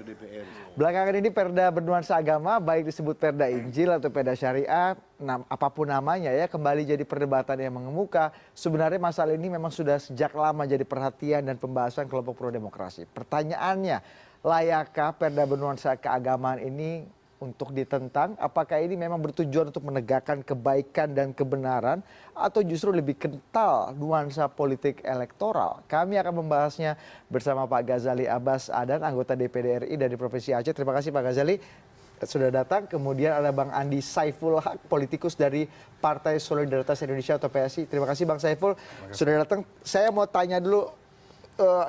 DPR. Belakangan ini perda bernuansa agama, baik disebut perda Injil atau perda syariah, apapun namanya ya, kembali jadi perdebatan yang mengemuka. Sebenarnya masalah ini memang sudah sejak lama jadi perhatian dan pembahasan kelompok pro demokrasi. Pertanyaannya, layakkah perda bernuansa keagamaan ini untuk ditentang? Apakah ini memang bertujuan untuk menegakkan kebaikan dan kebenaran atau justru lebih kental nuansa politik elektoral? Kami akan membahasnya bersama Pak Ghazali Abbas Adan, anggota DPD RI dari Provinsi Aceh. Terima kasih Pak Ghazali sudah datang. Kemudian ada Bang Andi Saiful Haq, politikus dari Partai Solidaritas Indonesia atau PSI. Terima kasih Bang Saiful sudah datang. Saya mau tanya dulu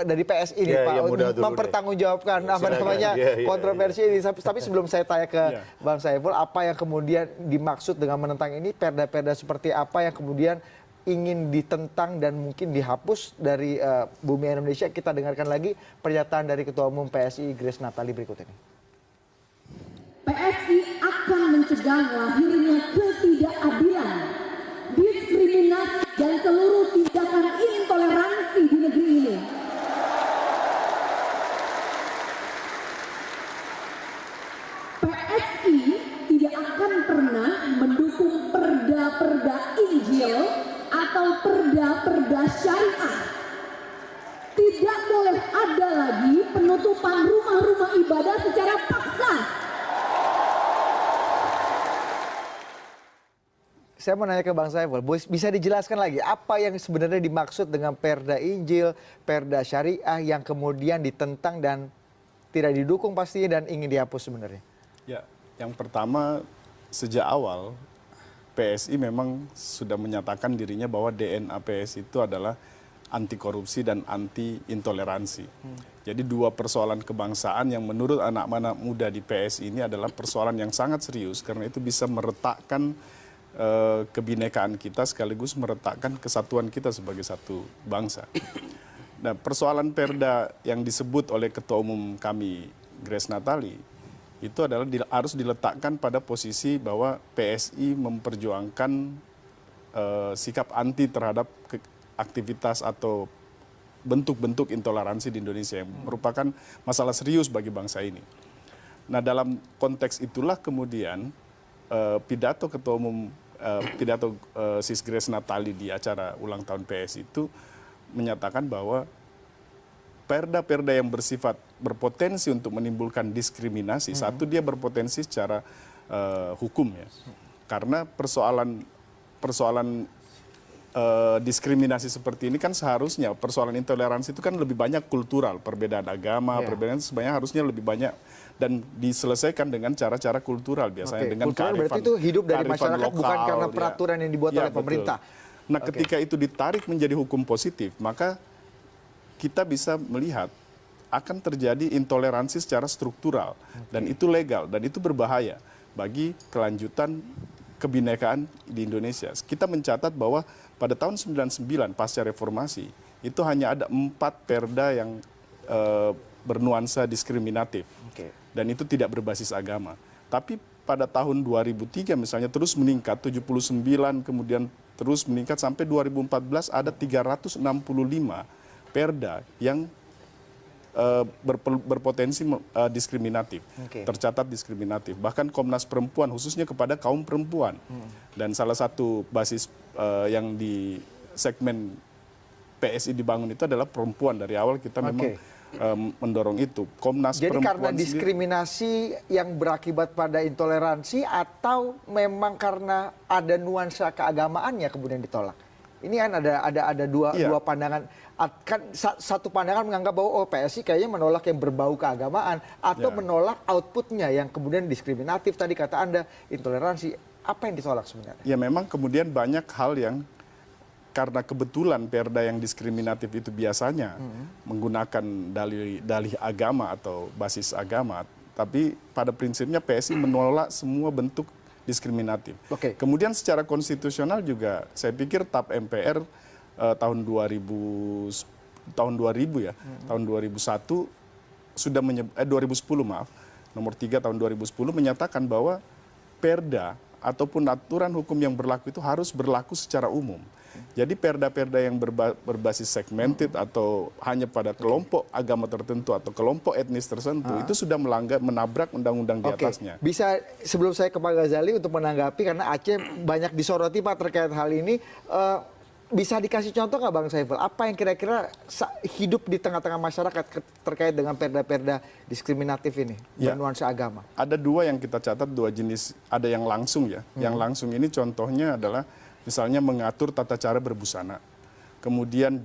dari PSI nih Pak, mempertanggungjawabkan kontroversi ini. Tapi sebelum saya tanya ke Bang Saiful, apa yang kemudian dimaksud dengan menentang ini, perda-perda seperti apa yang kemudian ingin ditentang dan mungkin dihapus dari bumi Indonesia? Kita dengarkan lagi pernyataan dari Ketua Umum PSI Grace Natali berikut ini. PSI akan mencegah lahirnya ketidakadilan, diskriminasi, dan seluruh tindakan intoleransi di negeri ini. PSI tidak akan pernah mendukung perda-perda Injil atau perda-perda syariah. Tidak boleh ada lagi penutupan rumah-rumah ibadah secara paksa. Saya mau nanya ke Bang Saiful, bisa dijelaskan lagi apa yang sebenarnya dimaksud dengan perda Injil, perda syariah yang kemudian ditentang dan tidak didukung pastinya dan ingin dihapus sebenarnya? Ya, yang pertama sejak awal PSI memang sudah menyatakan dirinya bahwa DNA PSI itu adalah anti korupsi dan anti intoleransi. Jadi dua persoalan kebangsaan yang menurut anak-anak muda di PSI ini adalah persoalan yang sangat serius karena itu bisa meretakkan kebinekaan kita sekaligus meretakkan kesatuan kita sebagai satu bangsa. Nah, persoalan perda yang disebut oleh Ketua Umum kami Grace Natali itu adalah harus diletakkan pada posisi bahwa PSI memperjuangkan sikap anti terhadap aktivitas atau bentuk-bentuk intoleransi di Indonesia yang merupakan masalah serius bagi bangsa ini. Nah, dalam konteks itulah kemudian pidato Ketua Umum Sis Grace Natali di acara ulang tahun PSI itu menyatakan bahwa perda-perda yang bersifat berpotensi untuk menimbulkan diskriminasi, satu dia berpotensi secara hukum ya, karena persoalan diskriminasi seperti ini kan seharusnya persoalan intoleransi itu kan lebih banyak kultural, perbedaan agama, perbedaan sebenarnya harusnya lebih banyak dan diselesaikan dengan cara-cara kultural biasanya dengan kearifan. Berarti itu hidup dari masyarakat lokal, bukan karena peraturan yang dibuat oleh pemerintah. Nah, ketika itu ditarik menjadi hukum positif, maka kita bisa melihat akan terjadi intoleransi secara struktural dan itu legal dan itu berbahaya bagi kelanjutan kebinekaan di Indonesia. Kita mencatat bahwa pada tahun 99 pasca reformasi itu hanya ada 4 perda yang bernuansa diskriminatif dan itu tidak berbasis agama. Tapi pada tahun 2003 misalnya terus meningkat 79, kemudian terus meningkat sampai 2014 ada 365 perda yang berpotensi diskriminatif, tercatat diskriminatif. Bahkan Komnas Perempuan khususnya kepada kaum perempuan. Dan salah satu basis yang di segmen PSI dibangun itu adalah perempuan. Dari awal kita memang mendorong itu. Komnas Jadi Perempuan karena diskriminasi yang berakibat pada intoleransi atau memang karena ada nuansa keagamaannya kemudian ditolak? Ini kan ada dua pandangan. Kan satu pandangan menganggap bahwa PSI kayaknya menolak yang berbau keagamaan atau menolak outputnya yang kemudian diskriminatif tadi kata Anda, intoleransi. Apa yang ditolak sebenarnya? Ya memang kemudian banyak hal yang karena kebetulan perda yang diskriminatif itu biasanya menggunakan dalih agama atau basis agama, tapi pada prinsipnya PSI menolak semua bentuk diskriminatif. Kemudian secara konstitusional juga saya pikir TAP MPR tahun 2000 ya, tahun 2001 sudah 2010 maaf, nomor 3 tahun 2010 menyatakan bahwa perda ataupun aturan hukum yang berlaku itu harus berlaku secara umum. Jadi perda-perda yang berbasis segmented atau hanya pada kelompok agama tertentu atau kelompok etnis tertentu itu sudah menabrak undang-undang di atasnya. Bisa sebelum saya ke Pak Ghazali untuk menanggapi karena Aceh banyak disoroti Pak terkait hal ini. Bisa dikasih contoh nggak Bang Saiful? Apa yang kira-kira hidup di tengah-tengah masyarakat terkait dengan perda-perda diskriminatif ini bernuansa agama? Ada dua yang kita catat, dua jenis. Ada yang langsung ya. Yang langsung ini contohnya adalah misalnya mengatur tata cara berbusana. Kemudian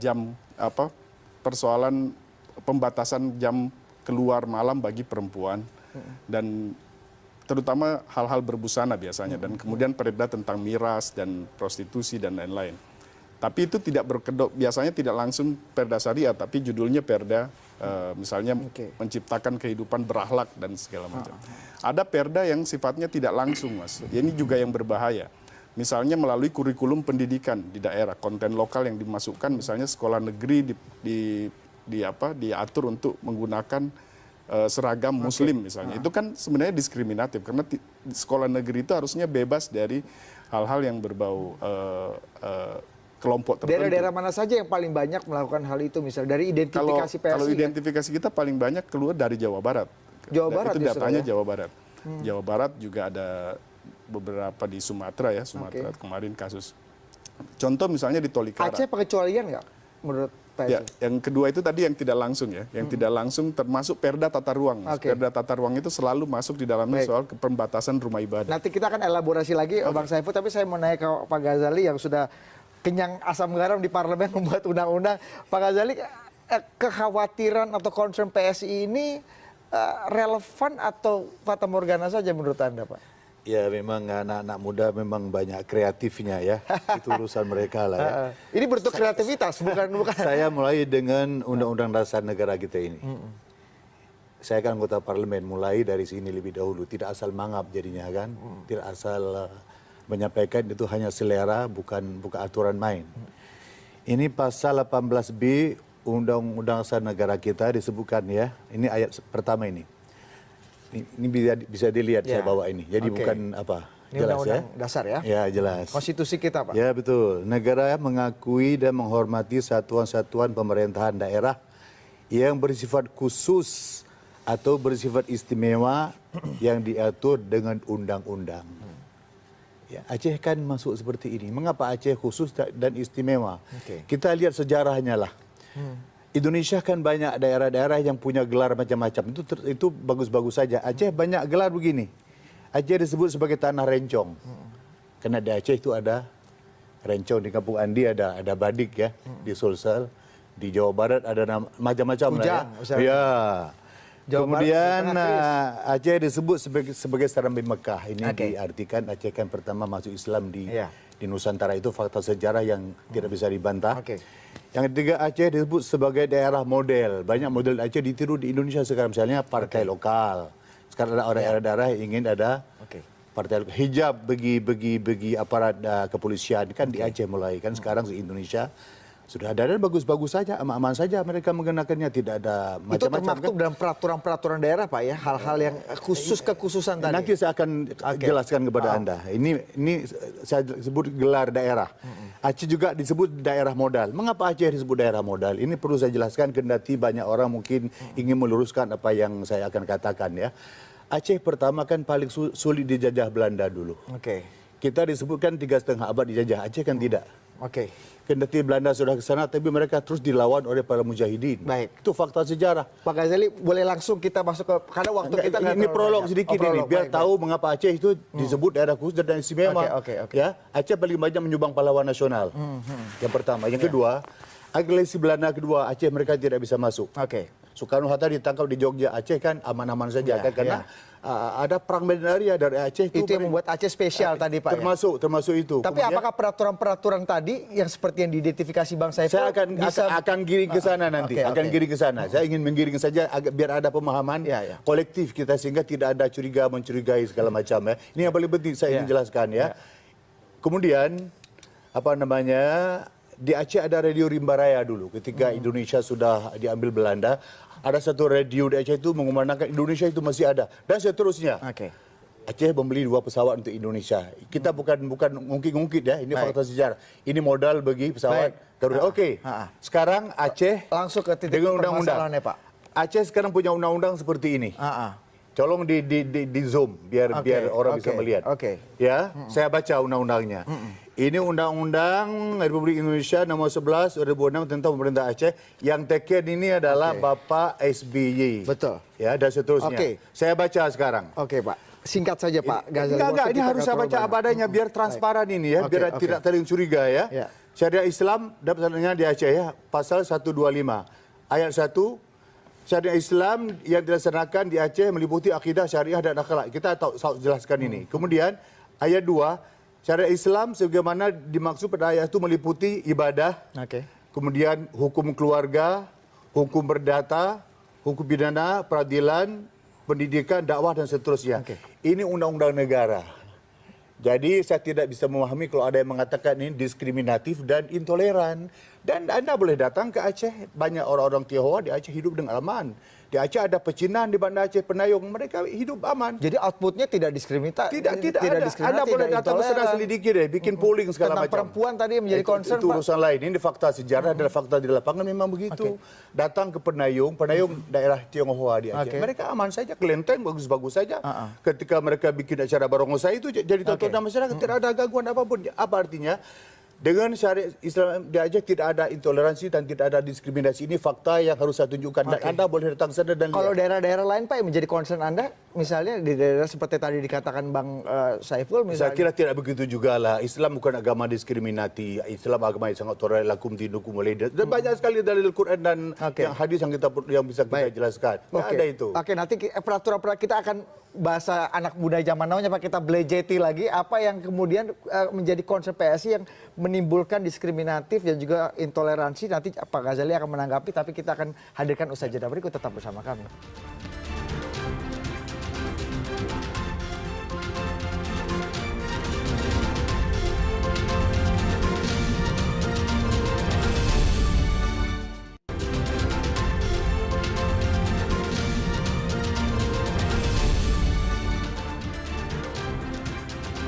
persoalan pembatasan jam keluar malam bagi perempuan. Dan terutama hal-hal berbusana biasanya. Dan kemudian perda tentang miras dan prostitusi dan lain-lain. Tapi itu tidak berkedok, biasanya tidak langsung perda syariah, tapi judulnya perda misalnya menciptakan kehidupan berakhlak dan segala macam. Ada perda yang sifatnya tidak langsung, Mas. Ini juga yang berbahaya. Misalnya melalui kurikulum pendidikan di daerah, konten lokal yang dimasukkan, misalnya sekolah negeri diatur untuk menggunakan seragam Muslim misalnya. Itu kan sebenarnya diskriminatif karena sekolah negeri itu harusnya bebas dari hal-hal yang berbau kelompok tertentu. Daerah-daerah mana saja yang paling banyak melakukan hal itu misalnya dari identifikasi PSI? Kalau identifikasi kita paling banyak keluar dari Jawa Barat. Jawa Barat itu datanya Jawa Barat. Jawa Barat juga ada beberapa di Sumatera ya, Sumatera kemarin kasus. Contoh misalnya di Tolikara. Aceh pengecualian nggak menurut PSI? Ya, yang kedua itu tadi yang tidak langsung ya, yang tidak langsung termasuk perda tata ruang. Perda tata ruang itu selalu masuk di dalamnya soal pembatasan rumah ibadah. Nanti kita akan elaborasi lagi Bang Saiful, tapi saya mau nanya ke Pak Ghazali yang sudah kenyang asam garam di parlemen membuat undang-undang. Pak Ghazali, kekhawatiran atau concern PSI ini relevan atau fata morgana saja menurut Anda, Pak? Ya memang anak-anak muda memang banyak kreatifnya ya, itu urusan mereka lah ya. Ini bentuk kreativitas, bukan. Saya mulai dengan Undang-Undang Dasar Negara kita ini. Saya kan anggota parlemen, mulai dari sini lebih dahulu. Tidak asal mangap jadinya kan, tidak asal menyampaikan itu hanya selera, bukan aturan main. Ini pasal 18B Undang-Undang Dasar Negara kita disebutkan ya. Ini ayat pertama ini. Ini bisa dilihat saya bawa ini. Jadi bukan apa? Ini jelas Undang-Undang Dasar ya? Ya jelas. Konstitusi kita Pak? Ya betul. Negara mengakui dan menghormati satuan-satuan pemerintahan daerah yang bersifat khusus atau bersifat istimewa yang diatur dengan undang-undang. Ya, Aceh kan masuk seperti ini. Mengapa Aceh khusus dan istimewa? Kita lihat sejarahnya lah. Indonesia kan banyak daerah-daerah yang punya gelar macam-macam. Itu bagus-bagus saja. Aceh banyak gelar begini. Aceh disebut sebagai tanah rencong. Karena di Aceh itu ada rencong, di Kampung Andi ada badik ya, di Sulsel, di Jawa Barat ada macam-macam lah ya. Ya. Kemudian Aceh disebut sebagai Serambi Mekah. Ini diartikan Aceh kan pertama masuk Islam di Nusantara. Itu fakta sejarah yang tidak bisa dibantah. Yang ketiga, Aceh disebut sebagai daerah model. Banyak model Aceh ditiru di Indonesia sekarang. Misalnya partai lokal. Sekarang ada daerah-daerah yang ingin ada partai lokal. Hijab bagi aparat kepolisian. Kan di Aceh mulai. Kan sekarang di Indonesia sudah ada dan bagus-bagus saja, aman-aman saja mereka mengenakannya, tidak ada macam-macam. Itu termaktub dalam peraturan-peraturan daerah Pak ya, hal-hal yang kekhususan tadi. Nanti saya akan jelaskan kepada Anda. Ini saya sebut gelar daerah. Aceh juga disebut daerah modal. Mengapa Aceh disebut daerah modal? Ini perlu saya jelaskan, kendati banyak orang mungkin ingin meluruskan apa yang saya akan katakan ya. Aceh pertama kan paling sulit dijajah Belanda dulu. Kita disebutkan 3,5 abad dijajah, Aceh kan tidak. Kendati Belanda sudah ke sana, tapi mereka terus dilawan oleh para mujahidin. Itu fakta sejarah. Pak Ghazali, boleh langsung kita masuk ke, karena waktu kita ini prolog sedikit ini, biar tahu mengapa Aceh itu disebut daerah khusus dan istimewa. Ya, Aceh paling banyak menyumbang pahlawan nasional. Yang pertama, yang kedua, agresi Belanda kedua, Aceh mereka tidak bisa masuk. Soekarno-Hatta ditangkap di Jogja, Aceh kan aman-aman saja kan, karena ada perang medaria dari Aceh itu yang membuat Aceh spesial tadi Pak. Termasuk itu. Tapi apakah peraturan-peraturan tadi yang seperti yang diidentifikasi Bang Saiful? Saya akan giring ke sana nanti. Akan giring ke sana. Saya ingin menggiring saja biar ada pemahaman kolektif kita sehingga tidak ada mencurigai segala macam ya. Ini yang paling penting saya ingin jelaskan ya. Kemudian apa namanya? Di Aceh ada radio Rimba Raya dulu. Ketika Indonesia sudah diambil Belanda, ada satu radio di Aceh itu mengumandangkan Indonesia itu masih ada. Dan seterusnya. Aceh membeli 2 pesawat untuk Indonesia. Kita bukan ngungkit-ngungkit ya, ini fakta sejarah. Ini modal bagi pesawat Garuda. Oke. Sekarang Aceh Langsung ke titik dengan undang-undang. permasalahannya, Pak. Aceh sekarang punya undang-undang seperti ini. Tolong di zoom biar orang bisa melihat. Ya, saya baca undang-undangnya. Ini Undang-Undang Republik Indonesia nomor 11 2006 tentang pemerintah Aceh, yang taken ini adalah Bapak SBY. Betul. Ya, dan seterusnya. Saya baca sekarang. Oke, Pak. Singkat saja, Pak Ghazali. Enggak, ini harus saya baca apa adanya biar transparan ini ya, biar tidak saling curiga ya. Syariat Islam dapatnya di Aceh ya, pasal 125 ayat 1. Syariat Islam yang dilaksanakan di Aceh meliputi akidah, syariah dan akhlak. Kita tahu jelaskan ini. Kemudian ayat 2, syariat Islam sebagaimana dimaksud pada ayat itu meliputi ibadah, kemudian hukum keluarga, hukum perdata, hukum pidana, peradilan, pendidikan, dakwah dan seterusnya. Ini undang-undang negara. Jadi saya tidak bisa memahami kalau ada yang mengatakan ini diskriminatif dan intoleran. Dan Anda boleh datang ke Aceh, banyak orang-orang Tionghoa di Aceh hidup dengan aman. Di Aceh ada pecinan di Banda Aceh Penayung, mereka hidup aman. Jadi outputnya tidak diskriminatif. Tidak ada. Anda boleh datang ke sana selidiki deh, bikin polling segala macam. Tentang perempuan tadi yang menjadi concern, itu urusan lain. Ini fakta sejarah adalah fakta di lapangan memang begitu. Datang ke Penayung daerah Tionghoa di Aceh. Mereka aman saja, kelenteng bagus-bagus saja. Ketika mereka bikin acara barongsai itu jadi tontonan masyarakat, tidak ada gangguan apapun. Apa artinya? Dengan syariat Islam di Aceh tidak ada intoleransi dan tidak ada diskriminasi. Ini fakta yang harus saya tunjukkan. Dan Anda boleh datang sana dan lihat. Kalau daerah-daerah lain, Pak, yang menjadi concern Anda, misalnya di daerah seperti tadi dikatakan Bang Saiful, misalnya. Saya kira tidak begitu juga lah. Islam bukan agama diskriminasi. Islam agama yang sangat toleran, lakum dinukum waliyadin. Dan banyak sekali dalil Quran dan yang hadis yang bisa kita jelaskan. Tidak ada itu. Nanti peraturan kita akan bahasa anak muda zaman now Pak, kita belajeti lagi apa yang kemudian menjadi concern PSI yang menimbulkan diskriminatif dan juga intoleransi. Nanti Pak Ghazali akan menanggapi, tapi kita akan hadirkan usai jeda berikut. Tetap bersama kami.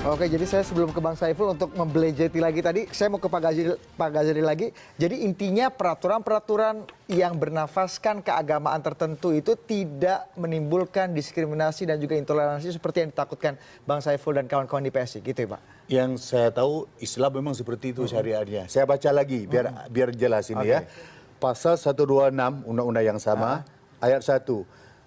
Oke, jadi saya sebelum ke Bang Saiful untuk membelejeti lagi tadi, saya mau ke Pak Ghazali lagi. Jadi intinya peraturan-peraturan yang bernafaskan keagamaan tertentu itu tidak menimbulkan diskriminasi dan juga intoleransi seperti yang ditakutkan Bang Saiful dan kawan-kawan di PSI, gitu ya Pak? Yang saya tahu Islam memang seperti itu syariatnya. Saya baca lagi biar jelas ini ya. Pasal 126 undang-undang yang sama, ayat 1.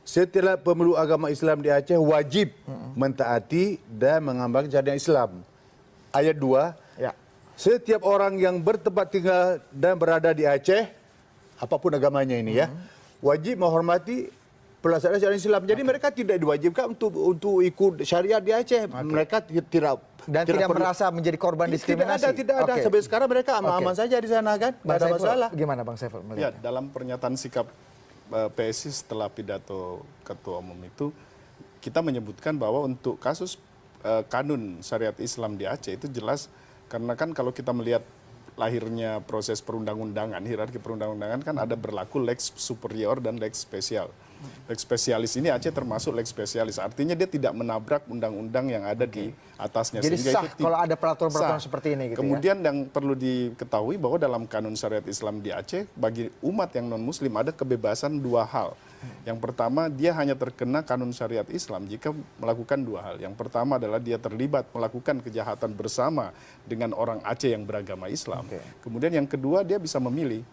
Setiap pemeluk agama Islam di Aceh wajib mentaati dan mengamalkan syariat Islam. Ayat 2, setiap orang yang bertempat tinggal dan berada di Aceh, apapun agamanya ini ya, wajib menghormati pelaksanaan syariat Islam. Jadi mereka tidak diwajibkan untuk ikut syariat di Aceh. Mereka tidak merasa menjadi korban diskriminasi. Tidak ada. Sampai sekarang mereka aman-aman saja di sana kan. Tidak ada masalah. Gimana Bang Saiful melihat? Ya, dalam pernyataan sikap PSI setelah pidato Ketua Umum itu, kita menyebutkan bahwa untuk kasus kanun syariat Islam di Aceh itu jelas, karena kan kalau kita melihat lahirnya proses perundang-undangan, hierarki perundang-undangan kan ada berlaku lex superior dan lex spesial. Lex spesialis ini Aceh termasuk lex spesialis, artinya dia tidak menabrak undang-undang yang ada di atasnya. Jadi sah kalau ada peraturan-peraturan seperti ini gitu. Kemudian yang perlu diketahui bahwa dalam kanun syariat Islam di Aceh, bagi umat yang non-muslim ada kebebasan 2 hal. Yang pertama, dia hanya terkena kanun syariat Islam jika melakukan 2 hal. Yang pertama adalah dia terlibat melakukan kejahatan bersama dengan orang Aceh yang beragama Islam. Kemudian yang kedua, dia bisa memilih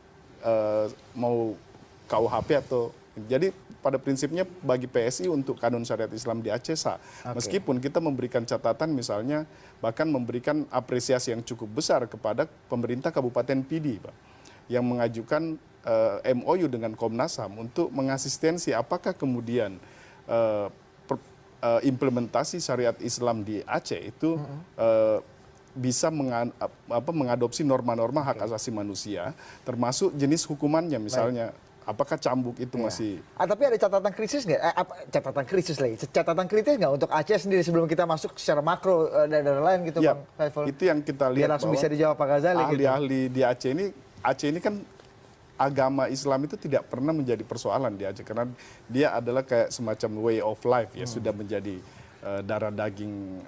mau KUHP atau... Jadi pada prinsipnya bagi PSI untuk kanun syariat Islam di Aceh sah. Meskipun kita memberikan catatan misalnya, bahkan memberikan apresiasi yang cukup besar kepada pemerintah Kabupaten Pidi, Pak, yang mengajukan MOU dengan Komnas HAM untuk mengasistensi apakah kemudian implementasi syariat Islam di Aceh itu bisa mengadopsi norma-norma hak asasi manusia, termasuk jenis hukumannya misalnya. Apakah cambuk itu masih... Tapi ada catatan kritis nggak? Catatan kritis nggak untuk Aceh sendiri sebelum kita masuk secara makro daerah lain gitu, ya, Bang Saiful? Itu yang kita lihat. Biar langsung bisa dijawab Pak Ghazali. Ahli-ahli di Aceh ini kan agama Islam itu tidak pernah menjadi persoalan di Aceh, karena dia adalah kayak semacam way of life ya, sudah menjadi darah daging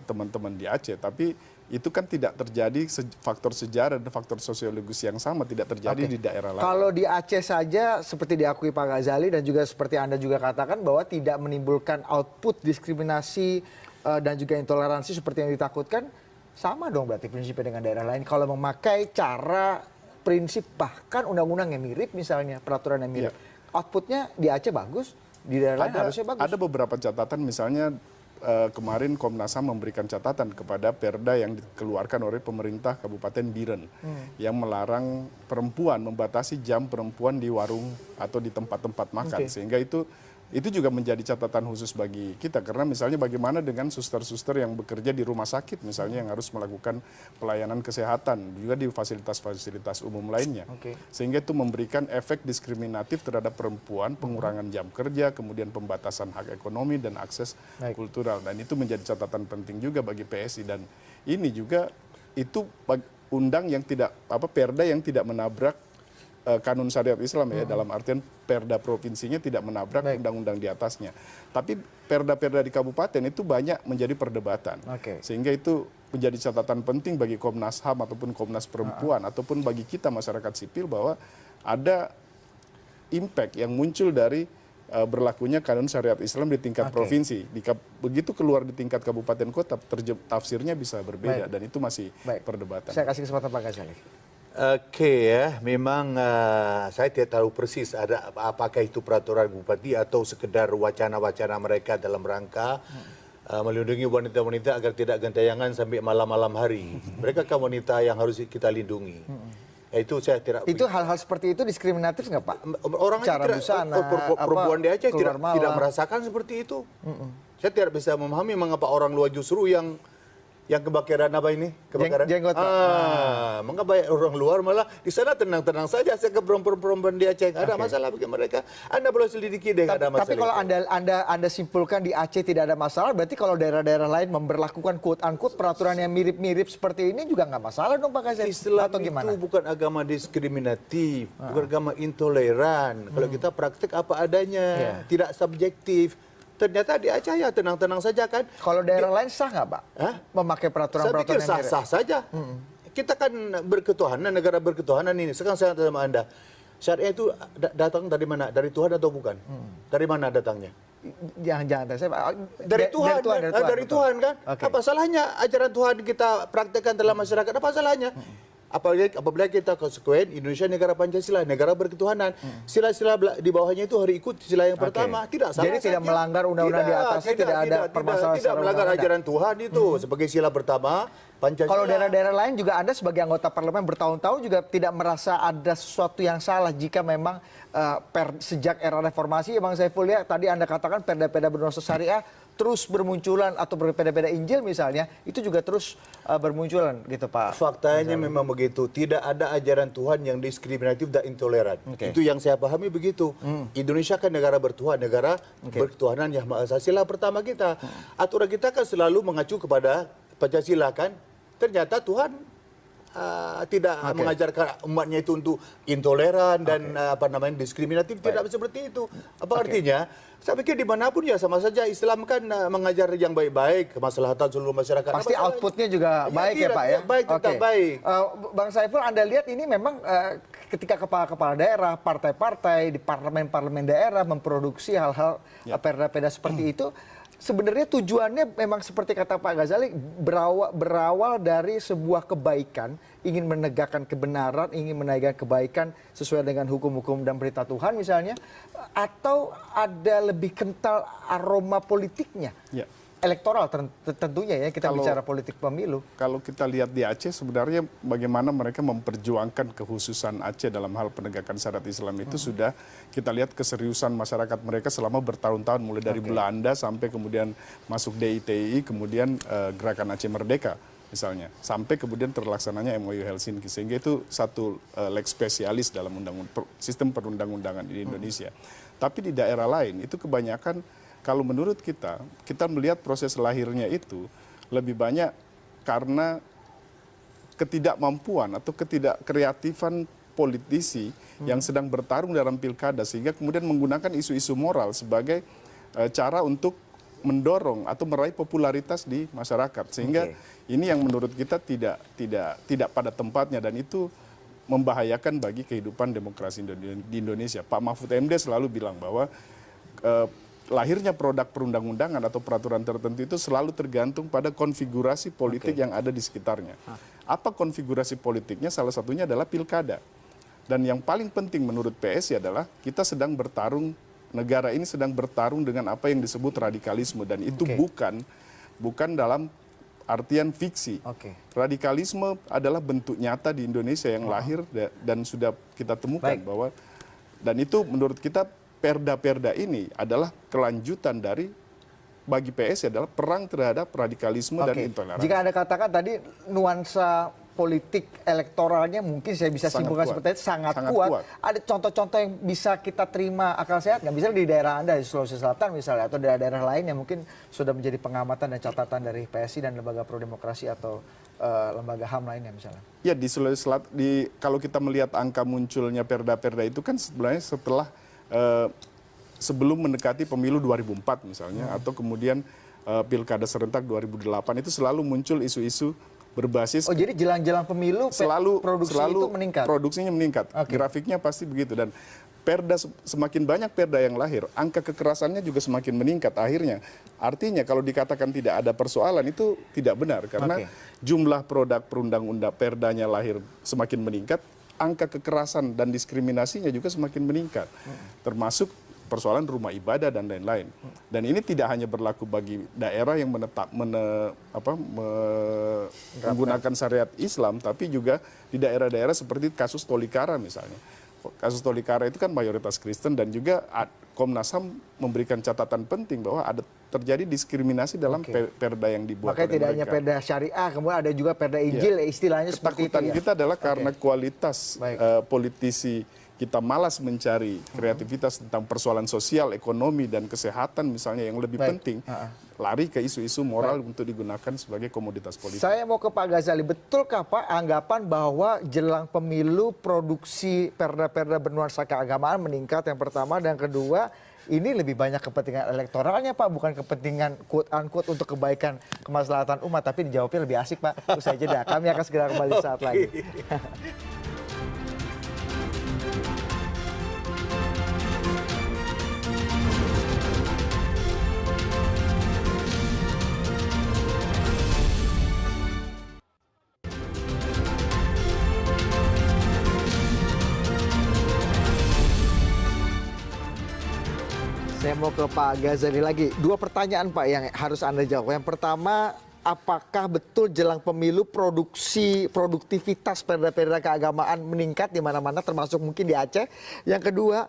teman-teman di Aceh, tapi itu kan tidak terjadi faktor sejarah dan faktor sosiologis yang sama tidak terjadi di daerah lain. Kalau di Aceh saja seperti diakui Pak Ghazali dan juga seperti Anda juga katakan bahwa tidak menimbulkan output diskriminasi dan juga intoleransi seperti yang ditakutkan, sama dong berarti prinsipnya dengan daerah lain kalau memakai cara prinsip bahkan undang-undang yang mirip misalnya, peraturan yang mirip. Outputnya di Aceh bagus, di daerah lain harusnya bagus. Ada beberapa catatan misalnya kemarin Komnas HAM memberikan catatan kepada perda yang dikeluarkan oleh pemerintah Kabupaten Biren yang melarang perempuan, membatasi jam perempuan di warung atau di tempat-tempat makan, sehingga itu juga menjadi catatan khusus bagi kita karena misalnya bagaimana dengan suster-suster yang bekerja di rumah sakit misalnya yang harus melakukan pelayanan kesehatan juga di fasilitas-fasilitas umum lainnya, sehingga itu memberikan efek diskriminatif terhadap perempuan, pengurangan jam kerja, kemudian pembatasan hak ekonomi dan akses kultural, dan itu menjadi catatan penting juga bagi PSI. Dan ini juga itu undang yang tidak perda yang tidak menabrak kanun syariat Islam ya, dalam artian perda provinsinya tidak menabrak undang-undang di atasnya. Tapi perda-perda di kabupaten itu banyak menjadi perdebatan. Sehingga itu menjadi catatan penting bagi Komnas HAM ataupun Komnas Perempuan ataupun bagi kita masyarakat sipil bahwa ada impact yang muncul dari berlakunya kanun syariat Islam di tingkat provinsi. Begitu keluar di tingkat kabupaten kota, tafsirnya bisa berbeda dan itu masih perdebatan. Saya kasih kesempatan Pak Ghazali. Ya, memang saya tidak tahu persis ada apakah itu peraturan bupati atau sekedar wacana-wacana mereka dalam rangka melindungi wanita-wanita agar tidak gentayangan sampai malam-malam hari. Mereka kan wanita yang harus kita lindungi. Itu saya tidak. Itu hal-hal seperti itu diskriminatif nggak Pak? Orang cara tidak, busana, perempuan di Aceh tidak merasakan seperti itu. Saya tidak bisa memahami mengapa orang luar justru yang kebakaran apa ini? Kebakaran jenggot. Mengapa orang luar malah di sana tenang-tenang saja. Saya ke perempuan di Aceh ada masalah bagi mereka. Anda boleh selidiki deh ada masalah. Tapi kalau Anda simpulkan di Aceh tidak ada masalah, berarti kalau daerah-daerah lain memberlakukan quote-unquote peraturan yang mirip-mirip seperti ini juga nggak masalah dong Pak Ghazali? Islam atau gimana? itu bukan agama diskriminatif, bukan agama intoleran. Kalau kita praktik apa adanya, tidak subjektif. Ternyata di Aceh ya tenang-tenang saja kan. Kalau daerah lain sah nggak Pak? Memakai peraturan-peraturan yang mirip? Saya pikir sah-sah saja. Kita kan berketuhanan, negara berketuhanan ini. Sekarang saya tanya sama Anda, syariah itu datang dari mana? Dari Tuhan atau bukan? Dari mana datangnya? Jangan saya dari Tuhan, dari Tuhan kan? Apa salahnya ajaran Tuhan kita praktekkan dalam masyarakat? Apa salahnya? Apabila kita konsekuen, Indonesia negara Pancasila, negara berketuhanan, sila-sila di bawahnya itu harus ikut sila yang pertama, tidak salah. Jadi tidak melanggar undang-undang di atasnya, tidak ada permasalahan. Tidak melanggar ajaran Tuhan itu sebagai sila pertama Pancasila. Kalau daerah-daerah lain juga Anda sebagai anggota parlemen bertahun-tahun juga tidak merasa ada sesuatu yang salah jika memang sejak era reformasi, Bang Saiful ya, tadi Anda katakan perda-perda bernuansa syariah terus bermunculan atau perda-perda Injil misalnya, itu juga terus bermunculan gitu Pak. Faktanya memang begitu, tidak ada ajaran Tuhan yang diskriminatif dan intoleran. Itu yang saya pahami begitu. Indonesia kan negara bertuhan, negara berketuhanan yang Maha Esa, sila pertama kita. Aturan kita kan selalu mengacu kepada Pancasila kan. Ternyata Tuhan tidak mengajarkan umatnya itu untuk intoleran dan diskriminatif, tidak seperti itu. Apa artinya? Saya pikir dimanapun ya sama saja. Islam kan mengajar yang baik-baik, kemaslahatan seluruh masyarakat. Pasti outputnya juga baik ya Pak ya? Baik, tetap baik. Bang Saiful, Anda lihat ini memang ketika kepala-kepala daerah, partai-partai di parlemen-parlemen daerah memproduksi hal-hal perda-perda seperti itu, sebenarnya tujuannya memang seperti kata Pak Ghazali, berawal dari sebuah kebaikan, ingin menegakkan kebenaran, ingin menegakkan kebaikan sesuai dengan hukum-hukum dan perintah Tuhan misalnya, atau ada lebih kental aroma politiknya? Elektoral tentunya ya, kita bicara politik pemilu. Kalau kita lihat di Aceh sebenarnya bagaimana mereka memperjuangkan kekhususan Aceh dalam hal penegakan syariat Islam itu sudah kita lihat keseriusan masyarakat mereka selama bertahun-tahun, mulai dari Belanda sampai kemudian masuk DITI, kemudian Gerakan Aceh Merdeka misalnya, sampai kemudian terlaksananya MOU Helsinki, sehingga itu satu leg spesialis dalam sistem perundang-undangan di Indonesia. Tapi di daerah lain itu kebanyakan, kalau menurut kita melihat proses lahirnya itu lebih banyak karena ketidakmampuan atau ketidakkreatifan politisi yang sedang bertarung dalam pilkada, sehingga kemudian menggunakan isu-isu moral sebagai cara untuk mendorong atau meraih popularitas di masyarakat, sehingga ini yang menurut kita tidak pada tempatnya, dan itu membahayakan bagi kehidupan demokrasi di Indonesia. Pak Mahfud MD selalu bilang bahwa lahirnya produk perundang-undangan atau peraturan tertentu itu selalu tergantung pada konfigurasi politik yang ada di sekitarnya. Apa konfigurasi politiknya? Salah satunya adalah pilkada. Dan yang paling penting menurut PSI adalah kita sedang bertarung, negara ini sedang bertarung dengan apa yang disebut radikalisme, dan itu bukan dalam artian fiksi. Radikalisme adalah bentuk nyata di Indonesia yang lahir dan sudah kita temukan bahwa, dan itu menurut kita perda-perda ini adalah kelanjutan dari, bagi PSI adalah perang terhadap radikalisme dan intoleransi. Jika Anda katakan tadi nuansa politik elektoralnya mungkin saya bisa simpulkan seperti itu sangat kuat. Ada contoh-contoh yang bisa kita terima akal sehat nggak? Misalnya di daerah Anda, di Sulawesi Selatan misalnya, atau daerah-daerah lain yang mungkin sudah menjadi pengamatan dan catatan dari PSI dan lembaga pro-demokrasi atau lembaga HAM lainnya misalnya. Ya, di Sulawesi Selatan, kalau kita melihat angka munculnya perda-perda itu kan sebenarnya setelah sebelum mendekati pemilu 2004 misalnya, atau kemudian pilkada serentak 2008, itu selalu muncul isu-isu berbasis. Jadi jelang-jelang pemilu selalu itu meningkat. Produksinya meningkat. Grafiknya pasti begitu, dan perda, semakin banyak perda yang lahir, angka kekerasannya juga semakin meningkat akhirnya. Artinya kalau dikatakan tidak ada persoalan itu tidak benar, karena jumlah produk perundang-undang perdanya lahir semakin meningkat, angka kekerasan dan diskriminasinya juga semakin meningkat. Termasuk persoalan rumah ibadah dan lain-lain. Dan ini tidak hanya berlaku bagi daerah yang menggunakan syariat Islam, tapi juga di daerah-daerah seperti kasus Tolikara misalnya. Kasus Tolikara itu kan mayoritas Kristen, dan juga Komnas HAM memberikan catatan penting bahwa ada terjadi diskriminasi dalam perda yang dibuat. Makanya tidak hanya perda syariah, kemudian ada juga perda Injil, istilahnya seperti itu. Ketakutan kita adalah karena kualitas politisi kita malas mencari kreativitas tentang persoalan sosial, ekonomi, dan kesehatan misalnya yang lebih penting, lari ke isu-isu moral untuk digunakan sebagai komoditas politik. Saya mau ke Pak Ghazali, betulkah Pak anggapan bahwa jelang pemilu produksi perda-perda bernuansa keagamaan meningkat, yang pertama, dan kedua, ini lebih banyak kepentingan elektoralnya Pak, bukan kepentingan quote-unquote untuk kebaikan kemaslahatan umat, tapi dijawabnya lebih asik Pak. Usai jeda, kami akan segera kembali saat lagi. Saya mau ke Pak Ghazali lagi. Dua pertanyaan Pak yang harus Anda jawab. Yang pertama, apakah betul jelang pemilu produktivitas perda-perda keagamaan meningkat di mana-mana, termasuk mungkin di Aceh? Yang kedua,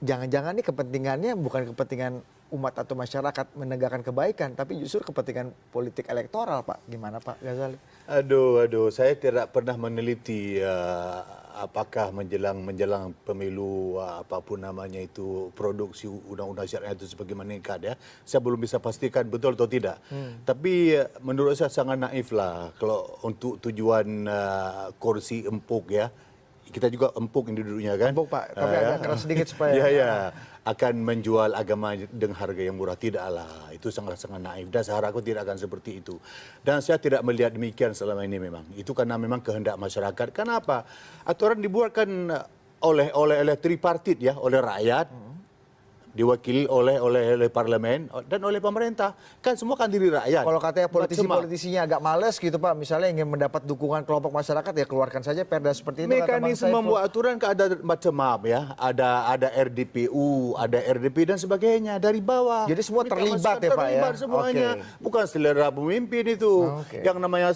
jangan-jangan ini kepentingannya bukan kepentingan umat atau masyarakat menegakkan kebaikan, tapi justru kepentingan politik elektoral Pak. Gimana Pak Ghazali? Aduh, saya tidak pernah meneliti apakah menjelang pemilu apapun namanya itu produksi undang-undang syariah itu sebagaimana meningkat ya. Saya belum bisa pastikan betul atau tidak. Tapi menurut saya sangat naif lah kalau untuk tujuan kursi empuk ya. Kita juga empuk ini duduknya kan. Empuk Pak, tapi agak keras sedikit supaya. Ya. Akan menjual agama dengan harga yang murah, tidaklah. Itu sangat-sangat naif, dan saya harap aku tidak akan seperti itu. Dan saya tidak melihat demikian selama ini memang. Itu karena memang kehendak masyarakat. Kenapa? Aturan dibuatkan oleh tripartit ya, oleh rakyat, diwakili oleh parlemen dan oleh pemerintah. Kan semua kan diri rakyat. Kalau katanya politisinya agak males gitu Pak, misalnya ingin mendapat dukungan kelompok masyarakat, ya keluarkan saja perda seperti itu. Mekanisme membuat aturan kan ada macam-macam ya. Ada RDPU, ada RDP dan sebagainya dari bawah. Jadi semua terlibat ya Pak ya? Terlibat semuanya. Bukan selera pemimpin itu. Yang namanya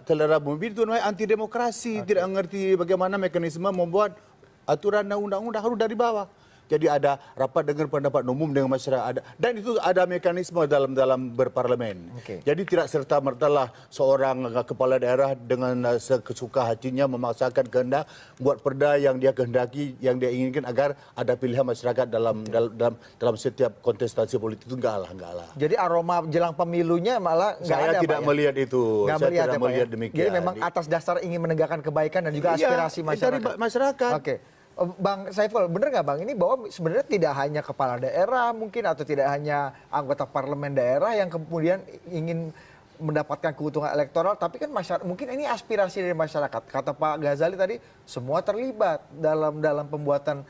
selera pemimpin itu namanya anti demokrasi. Tidak mengerti bagaimana mekanisme membuat aturan dan undang-undang harus dari bawah. Jadi ada rapat dengar pendapat umum dengan masyarakat, dan itu ada mekanisme dalam berparlemen. Jadi tidak serta-mertalah seorang kepala daerah dengan sesuka hatinya memaksakan kehendak buat perda yang dia kehendaki, yang dia inginkan agar ada pilihan masyarakat dalam setiap kontestasi politik itu enggak lah. Jadi aroma jelang pemilunya malah enggak ada. Saya tidak melihat itu. Saya tidak melihat demikian. Jadi memang atas dasar ingin menegakkan kebaikan dan juga aspirasi masyarakat. Dari masyarakat. Oke. Bang Saiful, bener nggak Bang ini bahwa sebenarnya tidak hanya kepala daerah mungkin atau tidak hanya anggota parlemen daerah yang kemudian ingin mendapatkan keuntungan elektoral, tapi kan masyarakat mungkin ini aspirasi dari masyarakat. Kata Pak Ghazali tadi, semua terlibat dalam pembuatan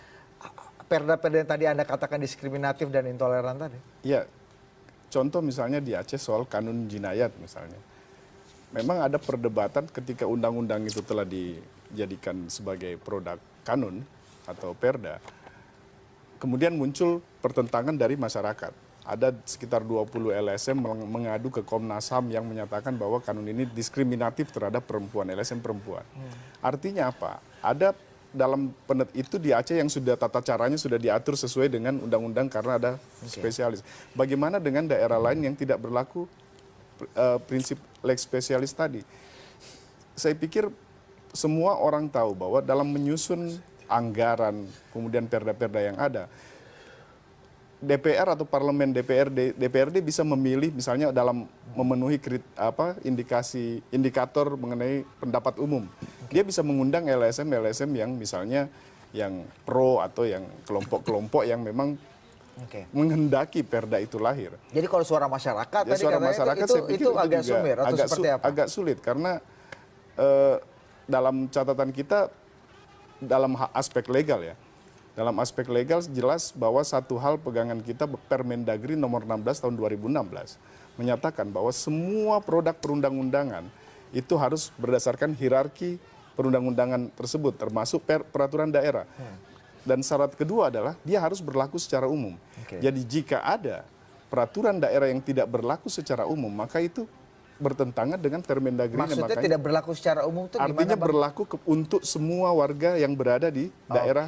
perda-perda yang tadi Anda katakan diskriminatif dan intoleran tadi. Ya, contoh misalnya di Aceh soal kanun jinayat misalnya. Memang ada perdebatan ketika undang-undang itu telah dijadikan sebagai produk kanun atau perda, kemudian muncul pertentangan dari masyarakat. Ada sekitar 20 LSM mengadu ke Komnas HAM yang menyatakan bahwa kanun ini diskriminatif terhadap perempuan, LSM perempuan. Artinya apa? Ada dalam itu di Aceh yang sudah tata caranya sudah diatur sesuai dengan undang-undang karena ada spesialis. Bagaimana dengan daerah lain yang tidak berlaku prinsip lex spesialis tadi? Saya pikir semua orang tahu bahwa dalam menyusun anggaran, kemudian perda-perda yang ada, DPR atau parlemen DPRD bisa memilih misalnya dalam memenuhi indikator mengenai pendapat umum. Dia bisa mengundang LSM yang misalnya yang pro atau yang kelompok-kelompok yang memang menghendaki perda itu lahir. Jadi kalau suara masyarakat ya, tadi suara masyarakat itu agak sumir atau seperti apa? Agak sulit karena dalam catatan kita dalam aspek legal ya. Dalam aspek legal jelas bahwa satu hal pegangan kita Permendagri nomor 16 tahun 2016 menyatakan bahwa semua produk perundang-undangan itu harus berdasarkan hierarki perundang-undangan tersebut termasuk peraturan daerah. Dan syarat kedua adalah dia harus berlaku secara umum. Jadi jika ada peraturan daerah yang tidak berlaku secara umum maka itu bertentangan dengan Permendagri. Maksudnya tidak berlaku secara umum itu gimana, artinya Bang? berlaku untuk semua warga yang berada di daerah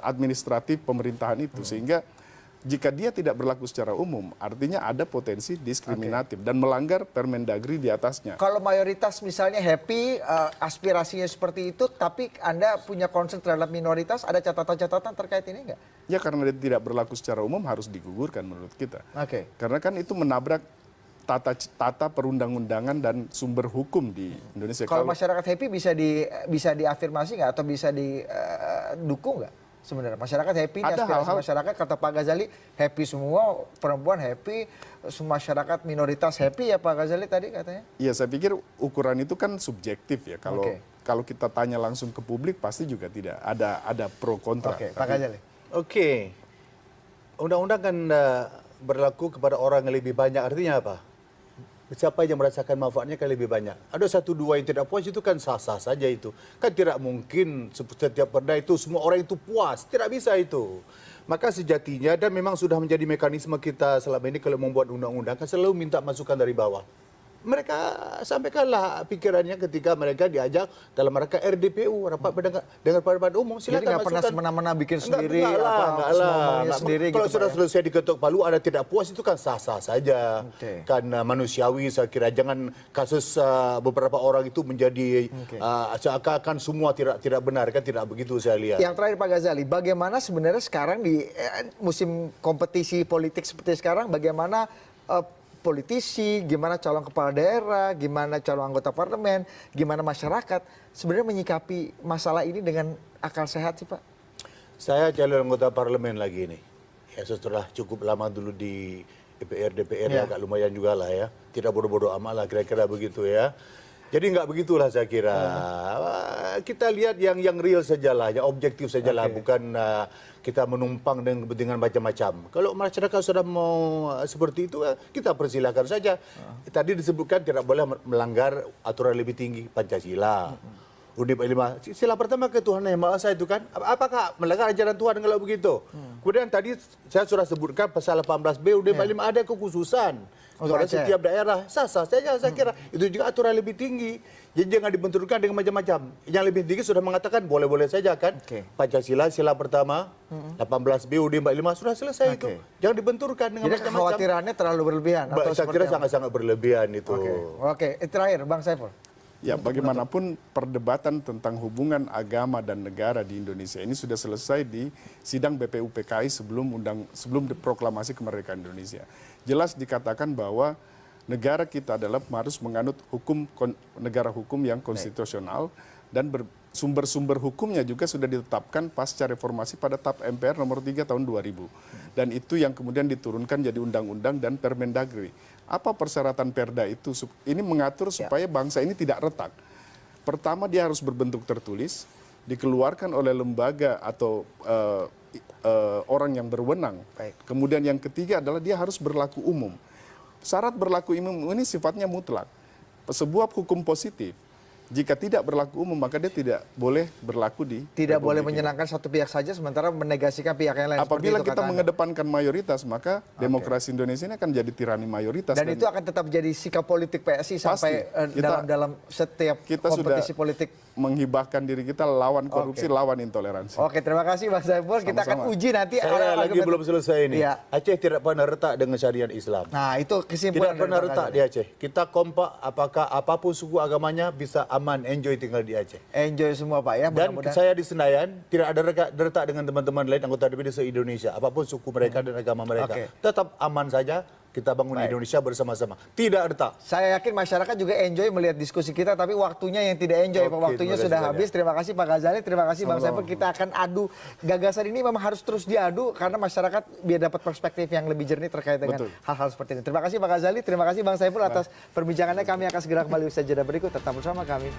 administratif pemerintahan itu. Sehingga jika dia tidak berlaku secara umum, artinya ada potensi diskriminatif dan melanggar Permendagri di atasnya. Kalau mayoritas misalnya happy, aspirasinya seperti itu, tapi Anda punya concern terhadap minoritas, ada catatan-catatan terkait ini nggak? Ya karena dia tidak berlaku secara umum harus digugurkan menurut kita. Karena kan itu menabrak tata perundang-undangan dan sumber hukum di Indonesia. Kalau masyarakat happy bisa diafirmasi nggak atau bisa didukung nggak sebenarnya? Masyarakat happy, ada aspirasi hal-hal, masyarakat kata Pak Ghazali happy semua, perempuan happy, masyarakat minoritas happy ya Pak Ghazali tadi katanya? Iya, saya pikir ukuran itu kan subjektif ya. Kalau kita tanya langsung ke publik pasti juga tidak ada pro kontra. Pak Ghazali. Undang-undang kan berlaku kepada orang yang lebih banyak, artinya apa? Siapa yang merasakan manfaatnya kan lebih banyak. Ada satu dua yang tidak puas itu kan sah-sah saja itu. Kan tidak mungkin setiap perda itu semua orang itu puas. Tidak bisa itu. Maka sejatinya dan memang sudah menjadi mekanisme kita selama ini kalau membuat undang-undang kan selalu minta masukan dari bawah. Mereka sampaikanlah pikirannya ketika mereka diajak dalam rangka RDPU, rapat dengan parlemen umum. Silakan jadi nggak pernah semena-mena bikin sendiri, sendiri. Kalau sudah selesai diketok palu, ada tidak puas itu kan sah-sah saja. Karena manusiawi saya kira. Jangan kasus beberapa orang itu menjadi seakan-akan semua tidak benar, kan tidak begitu saya lihat. Yang terakhir Pak Ghazali, bagaimana sebenarnya sekarang di musim kompetisi politik seperti sekarang, bagaimana politisi, gimana calon kepala daerah, gimana calon anggota parlemen, gimana masyarakat sebenarnya menyikapi masalah ini dengan akal sehat sih Pak? Saya calon anggota parlemen lagi nih. Ya setelah cukup lama dulu di DPR ya agak lumayan juga lah ya. Tidak bodoh-bodoh amat lah kira-kira begitu ya. Jadi nggak begitulah saya kira. Kita lihat yang real sajalah, yang objektif sajalah, bukan kita menumpang dengan kepentingan macam-macam. Kalau masyarakat sudah mau seperti itu, kita persilakan saja. Tadi disebutkan tidak boleh melanggar aturan lebih tinggi Pancasila. Undip 5. Sila pertama ketuhanan yang Maha Esa itu kan. Apakah melanggar ajaran Tuhan kalau begitu? Kemudian tadi saya sudah sebutkan pasal 18B Undip 5 ada kekhususan. Pada setiap daerah sah-sah saja saya kira. Itu juga aturan lebih tinggi. Jadi jangan dibenturkan dengan macam-macam. Yang lebih tinggi sudah mengatakan boleh-boleh saja kan. Pancasila sila pertama, 18B UUD 45 sudah selesai itu. Jangan dibenturkan dengan macam-macam. Jadi kekhawatirannya terlalu berlebihan atau saya kira sangat-sangat berlebihan itu. Oke. Terakhir Bang Saiful. Ya, bagaimanapun perdebatan tentang hubungan agama dan negara di Indonesia ini sudah selesai di sidang BPUPKI sebelum proklamasi kemerdekaan Indonesia. Jelas dikatakan bahwa negara kita adalah harus menganut negara hukum yang konstitusional dan sumber-sumber hukumnya juga sudah ditetapkan pasca reformasi pada TAP MPR nomor 3 tahun 2000. Dan itu yang kemudian diturunkan jadi undang-undang dan Permendagri. Apa persyaratan Perda itu? Ini mengatur supaya bangsa ini tidak retak. Pertama, dia harus berbentuk tertulis, dikeluarkan oleh lembaga atau orang yang berwenang. Kemudian yang ketiga adalah dia harus berlaku umum. Syarat berlaku umum ini sifatnya mutlak. Sebuah hukum positif, jika tidak berlaku umum maka dia tidak boleh berlaku di Tidak boleh Republik ini. menyenangkan satu pihak saja sementara menegasikan pihak yang lain. Apabila Seperti itu kita kata Anda. mengedepankan mayoritas, maka demokrasi Indonesia ini akan jadi tirani mayoritas. Dan itu akan tetap jadi sikap politik PSI sampai dalam setiap kita kompetisi sudah politik. menghibahkan diri kita lawan korupsi, lawan intoleransi. Oke, terima kasih Bang Saiful. Kita akan Sama-sama. uji nanti. Saya lagi belum selesai ini. Iya. Aceh tidak pernah retak dengan syariat Islam. Nah, itu kesimpulan. Tidak pernah dari Bang retak di Aceh. Kita kompak apakah apapun suku agamanya bisa aman, enjoy tinggal di Aceh. Enjoy semua Pak ya. Dan Mudah-mudahan. saya di Senayan tidak ada retak dengan teman-teman lain anggota DPD se-Indonesia. Apapun suku mereka dan agama mereka. Oke. Tetap aman saja. Kita bangun Indonesia bersama-sama. Tidak retak. Saya yakin masyarakat juga enjoy melihat diskusi kita, tapi waktunya yang tidak enjoy. Oke, Waktunya terima kasih sudah banyak. habis. Terima kasih Pak Ghazali, terima kasih Bang Saiful. Kita akan adu. Gagasan ini memang harus terus diadu karena masyarakat biar dapat perspektif yang lebih jernih terkait dengan hal-hal seperti ini. Terima kasih Pak Ghazali, terima kasih Bang Saiful atas perbincangannya. Kami akan segera kembali usaha jeda berikut. Tetap bersama kami.